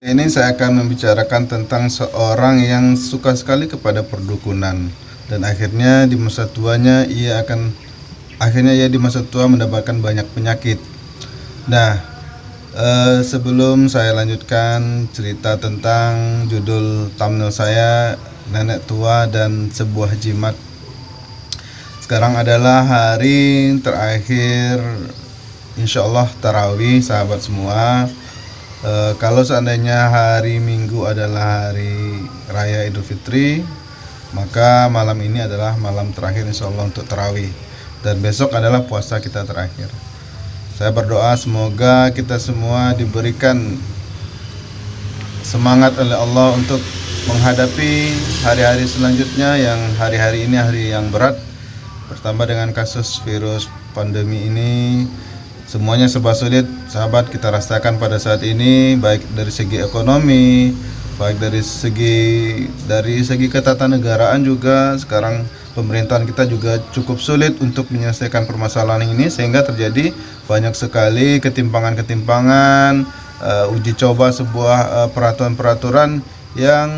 Ini saya akan membicarakan tentang seorang yang suka sekali kepada perdukunan dan akhirnya di masa tuanya ia di masa tua mendapatkan banyak penyakit. Nah, sebelum saya lanjutkan cerita tentang judul thumbnail saya, nenek tua dan sebuah jimat. Sekarang adalah hari terakhir insya Allah tarawih sahabat semua. Kalau seandainya hari Minggu adalah hari Raya Idul Fitri, maka malam ini adalah malam terakhir insya Allah untuk tarawih, dan besok adalah puasa kita terakhir. Saya berdoa semoga kita semua diberikan semangat oleh Allah untuk menghadapi hari-hari selanjutnya, yang hari-hari ini hari yang berat, bertambah dengan kasus virus pandemi ini. Semuanya serba sulit, sahabat, kita rasakan pada saat ini, baik dari segi ekonomi, baik dari segi ketatanegaraan juga. Sekarang pemerintahan kita juga cukup sulit untuk menyelesaikan permasalahan ini, sehingga terjadi banyak sekali ketimpangan-ketimpangan, uji coba sebuah peraturan-peraturan yang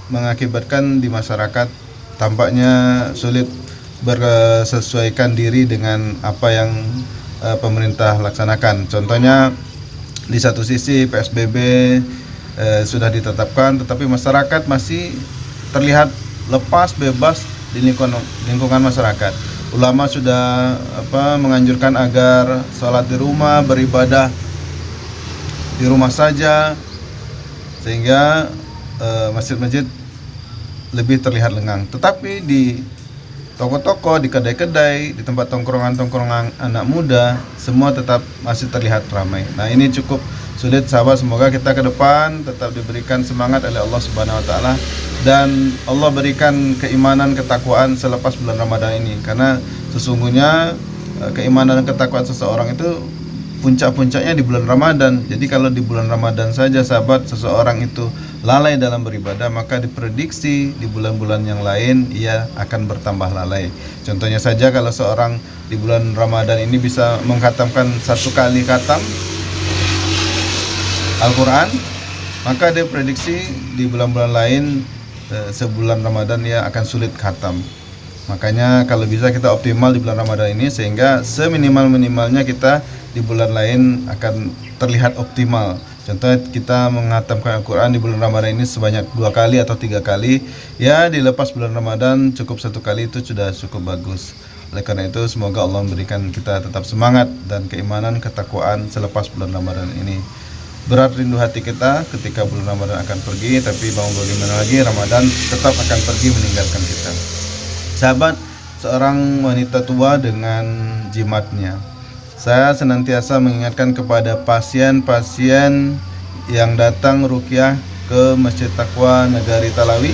mengakibatkan di masyarakat tampaknya sulit bersesuaikan diri dengan apa yang pemerintah laksanakan. Contohnya, di satu sisi PSBB sudah ditetapkan, tetapi masyarakat masih terlihat lepas bebas di lingkungan masyarakat. Ulama sudah menganjurkan agar sholat di rumah, beribadah di rumah saja, sehingga masjid-masjid lebih terlihat lengang. Tetapi di toko-toko, di kedai-kedai, di tempat tongkrongan-tongkrongan anak muda, semua tetap masih terlihat ramai. Nah, ini cukup sulit, sahabat. Semoga kita ke depan tetap diberikan semangat oleh Allah Subhanahu wa taala, dan Allah berikan keimanan, ketakwaan selepas bulan Ramadan ini, karena sesungguhnya keimanan dan ketakwaan seseorang itu puncak-puncaknya di bulan Ramadan. Jadi kalau di bulan Ramadan saja, sahabat, seseorang itu lalai dalam beribadah, maka diprediksi di bulan-bulan yang lain ia akan bertambah lalai. Contohnya saja, kalau seorang di bulan Ramadan ini bisa mengkhatamkan 1 kali khatam Al-Quran, maka dia prediksi di bulan-bulan lain sebulan Ramadan ia akan sulit khatam. Makanya kalau bisa kita optimal di bulan Ramadan ini, sehingga seminimal-minimalnya kita di bulan lain akan terlihat optimal. Contohnya, kita menghatamkan Al-Quran di bulan Ramadan ini sebanyak 2 kali atau 3 kali. Ya, dilepas bulan Ramadan cukup 1 kali, itu sudah cukup bagus. Oleh karena itu, semoga Allah memberikan kita tetap semangat dan keimanan, ketakwaan selepas bulan Ramadan ini. Berat rindu hati kita ketika bulan Ramadan akan pergi, tapi mau bagaimana lagi, Ramadan tetap akan pergi meninggalkan kita. Sahabat, seorang wanita tua dengan jimatnya. Saya senantiasa mengingatkan kepada pasien-pasien yang datang ruqyah ke Masjid Taqwa Negari Talawi,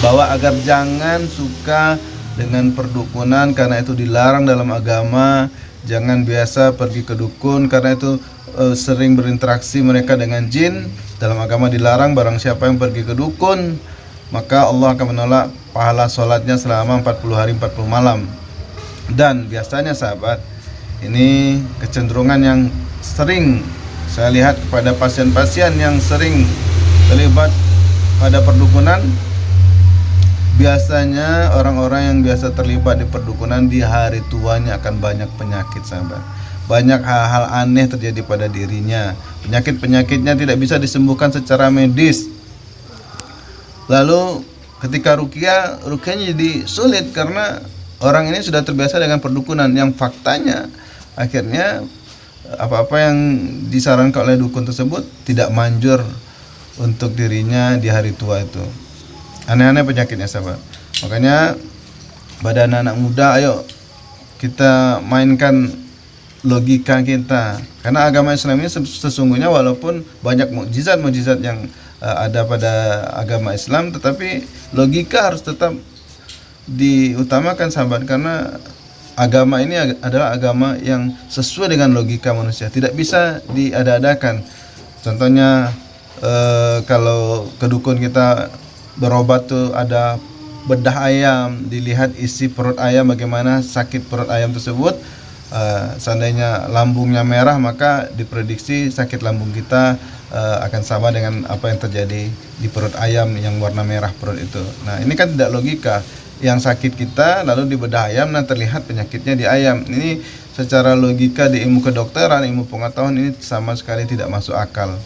bahwa agar jangan suka dengan perdukunan, karena itu dilarang dalam agama. Jangan biasa pergi ke dukun, karena itu sering berinteraksi mereka dengan jin. Dalam agama dilarang, barang siapa yang pergi ke dukun, maka Allah akan menolak pahala sholatnya selama 40 hari 40 malam. Dan biasanya, sahabat, ini kecenderungan yang sering saya lihat kepada pasien-pasien yang sering terlibat pada perdukunan. Biasanya orang-orang yang biasa terlibat di perdukunan di hari tuanya akan banyak penyakit, sahabat. Banyak hal-hal aneh terjadi pada dirinya. Penyakit-penyakitnya tidak bisa disembuhkan secara medis. Lalu ketika ruqyahnya jadi sulit, karena orang ini sudah terbiasa dengan perdukunan, yang faktanya akhirnya apa-apa yang disarankan oleh dukun tersebut tidak manjur untuk dirinya di hari tua itu. Aneh-aneh penyakitnya, sahabat. Makanya pada anak-anak muda, ayo kita mainkan logika kita, karena agama Islam ini sesungguhnya walaupun banyak mukjizat-mukjizat yang ada pada agama Islam, tetapi logika harus tetap diutamakan, sahabat, karena agama ini adalah agama yang sesuai dengan logika manusia, tidak bisa diada-adakan. Contohnya, kalau ke dukun kita berobat tuh ada bedah ayam, dilihat isi perut ayam, bagaimana sakit perut ayam tersebut. Seandainya lambungnya merah, maka diprediksi sakit lambung kita akan sama dengan apa yang terjadi di perut ayam yang warna merah perut itu. Nah, ini kan tidak logika. Yang sakit kita lalu dibedah ayam, nah terlihat penyakitnya di ayam. Ini secara logika di ilmu kedokteran, ilmu pengetahuan ini sama sekali tidak masuk akal.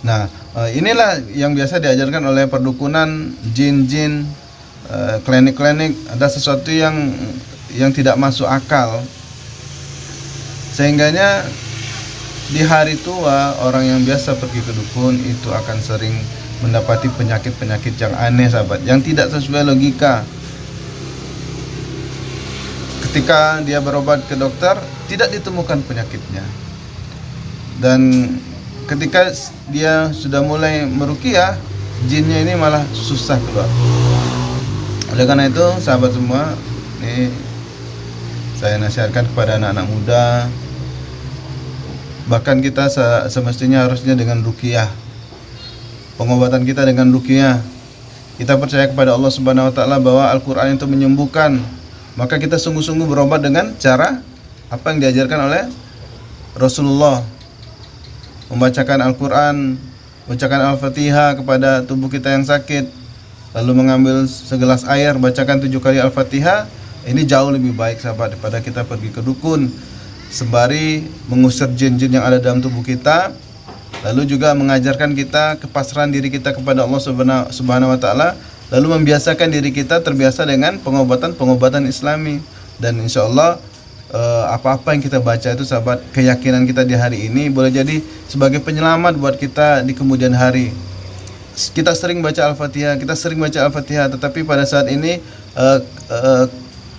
Nah, inilah yang biasa diajarkan oleh perdukunan, jin-jin, klinik-klinik. Ada sesuatu yang tidak masuk akal, sehingganya di hari tua orang yang biasa pergi ke dukun itu akan sering mendapati penyakit-penyakit yang aneh, sahabat, yang tidak sesuai logika. Ketika dia berobat ke dokter, tidak ditemukan penyakitnya. Dan ketika dia sudah mulai meruqyah, jinnya ini malah susah keluar. Oleh karena itu, sahabat semua, ini saya nasihatkan kepada anak-anak muda, bahkan kita semestinya harusnya dengan ruqyah. Pengobatan kita dengan ruqyah. Kita percaya kepada Allah Subhanahu wa taala bahwa Al-Qur'an itu menyembuhkan. Maka kita sungguh-sungguh berobat dengan cara apa yang diajarkan oleh Rasulullah. Membacakan Al-Qur'an, bacakan Al-Fatihah kepada tubuh kita yang sakit, lalu mengambil segelas air, bacakan 7 kali Al-Fatihah. Ini jauh lebih baik, sahabat, daripada kita pergi ke dukun sembari mengusir jin-jin yang ada dalam tubuh kita. Lalu juga mengajarkan kita kepasrahan diri kita kepada Allah Subhanahu wa taala, lalu membiasakan diri kita terbiasa dengan pengobatan Islami. Dan insya Allah apa-apa yang kita baca itu, sahabat, keyakinan kita di hari ini boleh jadi sebagai penyelamat buat kita di kemudian hari. Kita sering baca Al-Fatihah, tetapi pada saat ini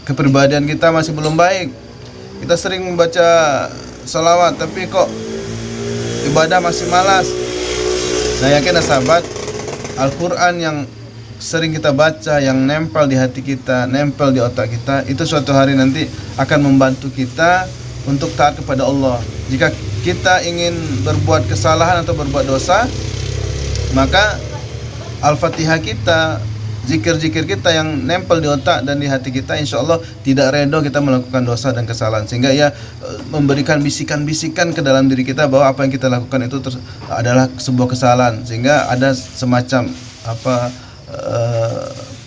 kepribadian kita masih belum baik. Kita sering membaca salawat, tapi kok ibadah masih malas. Nah, yakinlah sahabat, Al-Quran yang sering kita baca, yang nempel di hati kita, nempel di otak kita, itu suatu hari nanti akan membantu kita untuk taat kepada Allah. Jika kita ingin berbuat kesalahan atau berbuat dosa, maka Al-Fatihah kita, zikir-zikir kita yang nempel di otak dan di hati kita, insya Allah tidak redo kita melakukan dosa dan kesalahan, sehingga ia memberikan bisikan-bisikan ke dalam diri kita bahwa apa yang kita lakukan itu adalah sebuah kesalahan, sehingga ada semacam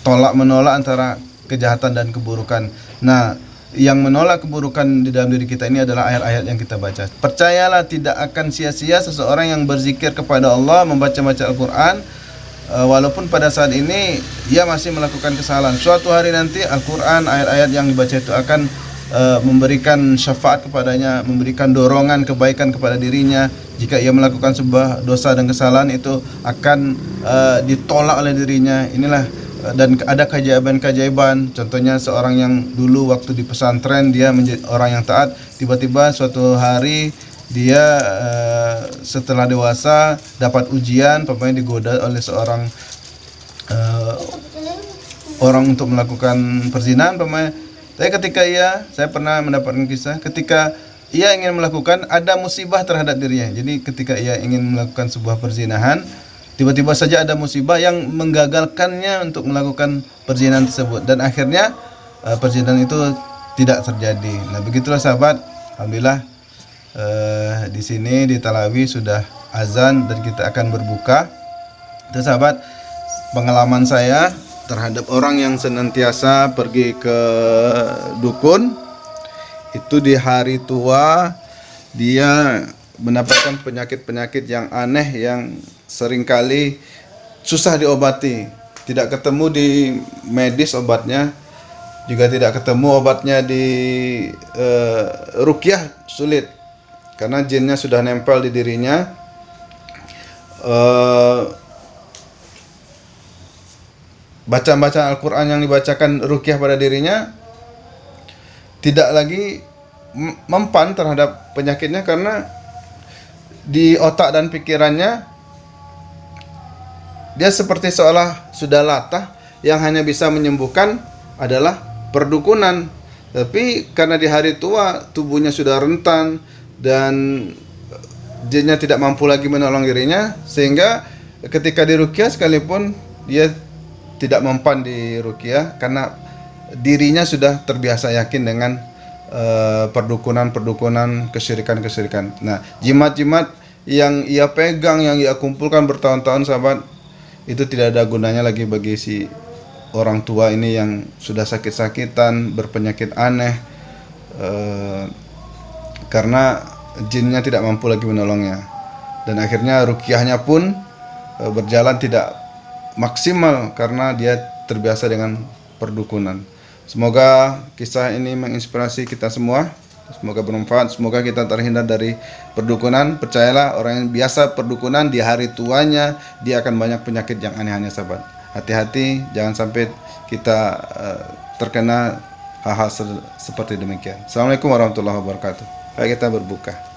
tolak menolak antara kejahatan dan keburukan. Nah, yang menolak keburukan di dalam diri kita ini adalah ayat-ayat yang kita baca. Percayalah, tidak akan sia-sia seseorang yang berzikir kepada Allah, membaca-baca Al-Quran, walaupun pada saat ini dia masih melakukan kesalahan. Suatu hari nanti Al-Quran, ayat-ayat yang dibaca itu akan memberikan syafaat kepadanya, memberikan dorongan kebaikan kepada dirinya. Jika ia melakukan sebuah dosa dan kesalahan, itu akan ditolak oleh dirinya. Inilah, dan ada keajaiban-keajaiban. Contohnya seorang yang dulu waktu di pesantren dia menjadi orang yang taat, tiba-tiba suatu hari dia setelah dewasa dapat ujian, pokoknya digoda oleh seorang orang untuk melakukan perzinahan, pokoknya. Tapi ketika saya pernah mendapatkan kisah, ketika ia ingin melakukan, ada musibah terhadap dirinya. Jadi ketika ia ingin melakukan sebuah perzinahan, tiba-tiba saja ada musibah yang menggagalkannya untuk melakukan perzinahan tersebut, dan akhirnya perzinahan itu tidak terjadi. Nah, begitulah sahabat, alhamdulillah di sini di Talawi sudah azan dan kita akan berbuka. Itu sahabat, pengalaman saya terhadap orang yang senantiasa pergi ke dukun. Itu di hari tua dia mendapatkan penyakit-penyakit yang aneh yang seringkali susah diobati. Tidak ketemu di medis obatnya, juga tidak ketemu obatnya di ruqyah, sulit. Karena jinnya sudah nempel di dirinya. Bacaan-bacaan Al-Quran yang dibacakan ruqyah pada dirinya tidak lagi mempan terhadap penyakitnya, karena di otak dan pikirannya dia seperti seolah sudah latah. Yang hanya bisa menyembuhkan adalah perdukunan. Tapi karena di hari tua tubuhnya sudah rentan dan jinnya tidak mampu lagi menolong dirinya, sehingga ketika di ruqyah sekalipun dia tidak mempan di ruqyah, karena dirinya sudah terbiasa yakin dengan perdukunan-perdukunan, kesyirikan-kesyirikan. Nah, jimat-jimat yang ia pegang, yang ia kumpulkan bertahun-tahun sahabat, itu tidak ada gunanya lagi bagi si orang tua ini yang sudah sakit-sakitan, berpenyakit aneh, karena jinnya tidak mampu lagi menolongnya. Dan akhirnya ruqyahnya pun berjalan tidak maksimal karena dia terbiasa dengan perdukunan. Semoga kisah ini menginspirasi kita semua. Semoga bermanfaat. Semoga kita terhindar dari perdukunan. Percayalah, orang yang biasa perdukunan di hari tuanya dia akan banyak penyakit yang aneh-aneh sahabat. Hati-hati, jangan sampai kita terkena hal-hal seperti demikian. Assalamualaikum warahmatullahi wabarakatuh. Baik, kita berbuka.